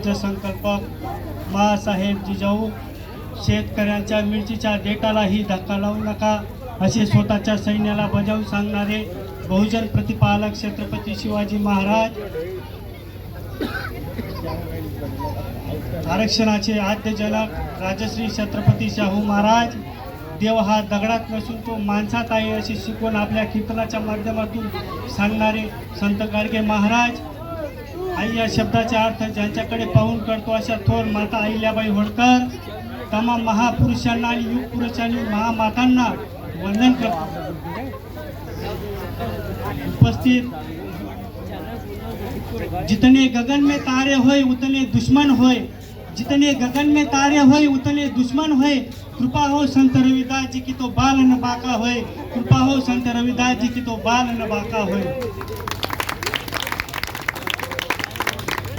राज्य संकल्पक मासाहेब जिजाऊ शेतकऱ्यांच्या मिरचीच्या देठालाही धक्का लावू नका असे स्वतःच्या सैन्याला बजावून सांगणारे बहुजन प्रतिपालक छत्रपती शिवाजी महाराज, आरक्षणाचे आद्यजनक राजश्री छत्रपती शाहू महाराज, देव हा दगडात नसून तो माणसात आहे अशी शिकवण आपल्या कीर्तनाच्या माध्यमातून सांगणारे संत गाडगे महाराज, आई या शब्दाचा अर्थ ज्यांच्याकडे पाहून करतो अशा थोर माता अहिल्याबाई होळकर, तमाम महापुरुषांना आणि युग पुरुषांनी महामातांना वंदन करतो। उपस्थित जितने गगन में तारे होय उतने दुश्मन होय, जितने गगन में तारे होय उतने दुश्मन होय, कृपा हो संत रविदास जी की तो बाल न बाका होय, कृपा हो संत रविदास जी की तो बाल न बाका होय।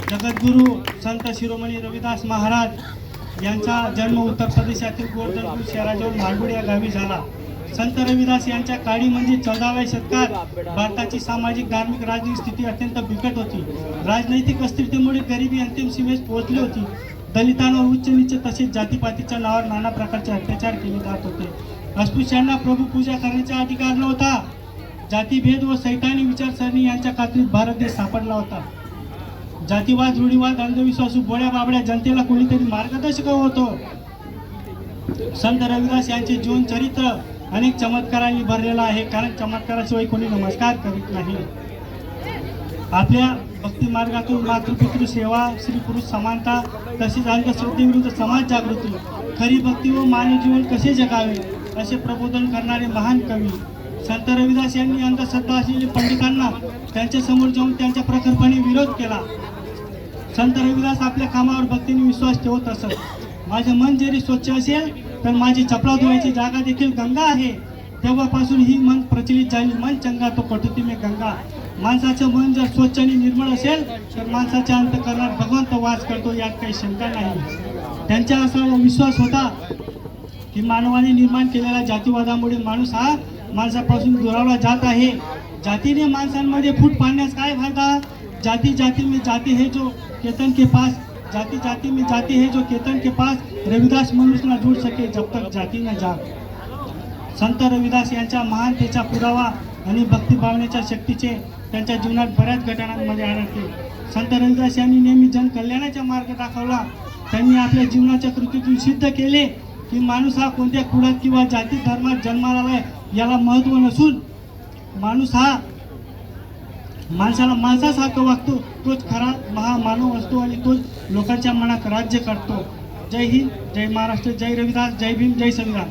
जगद्गुरु संत शिरोमणी रविदास महाराज यांचा जन्म उत्तर प्रदेशातील गोवर्धनपूर शहराजवळ मालगुडी या गावी झाला। संत रविदास यांच्या काळी म्हणजे 14व्या शतकात भारताची सामाजिक धार्मिक राजकीय स्थिती अत्यंत बिकट होती। राजनैतिक अस्थिरतेमुळे गरिबी अंतिम सीमेस पोहोचली होती। दलितांवर उच्च नीच तसेच जातीपातीच्या नावावर नाना प्रकारचे अत्याचार केले जात होते। अस्पृश्यांना प्रभू पूजा करण्याचा अधिकार नव्हता। जातीभेद व सैतानी विचारसरणी यांच्या खात्रीत भारत देश सापडला होता। जातीवाद, रूढीवाद, अंधविश्वासू बोळ्या बाबड्या जनतेला कोणीतरी मार्गदर्शक होतो। संत रविदास यांचे जीवन चरित्र अनेक चमत्कारांनी भरलेला आहे, कारण चमत्काराशिवाय कोणी नमस्कार करीत नाही। आपल्या भक्ती मार्गातून मातृपितृ सेवा, स्त्री पुरुष समानता तसेच अंधश्रद्धेविरुद्ध समाज जागृती, खरी भक्ती व मानव जीवन कसे जगावे असे प्रबोधन करणारे महान कवी संत रविदास यांनी अंधश्रद्धा असलेल्या पंडितांना त्यांच्यासमोर जाऊन त्यांच्या प्रखरपणे विरोध केला। संत रविदास आपल्या कामावर भक्तीने विश्वास ठेवत असत। माझे मन जरी स्वच्छ असेल तर माझी चपला धुवायची जागा देखील गंगा आहे। तेव्हापासून ही मन प्रचलित झाली, मन चंगा तो कटुती में गंगा। माणसाचं मन जर स्वच्छ आणि निर्मळ असेल तर माणसाच्या अंतःकरणात भगवंत वास करतो, यात काही शंका नाही। त्यांचा असा विश्वास होता की मानवाने निर्माण केलेल्या जातीवादामुळे माणूस हा माणसापासून दुरावला जात आहे। जातीने माणसांमध्ये फूट पाडण्यास काय फायदा? जाती जाती में जाती है जो केतन के पास, जाति जाति में जाति है जो केतन के पास, रविदास मनुष्य न जुड़ सके जब तक जाती न जाग। संत रविदास यांच्या महानतेचा पुरावा आणि भक्तिभावनेच्या शक्तीचे त्यांच्या जीवनात बऱ्याच घटनांमध्ये आढळते। संत रविदास यांनी नेहमी जनकल्याणाचा मार्ग दाखवला। त्यांनी आपल्या जीवनाच्या कृतीतून सिद्ध केले की माणूस हा कोणत्या कुळात किंवा जाती धर्मात जन्माला आलाय याला महत्त्व नसून माणूस हा माणसाला माणसासारखं वागतो, तोच खरा महामानव असतो आणि तोच लोकांच्या मनात राज्य करतो। जय हिंद, जय महाराष्ट्र, जय रविदास, जय भीम, जय संविधान।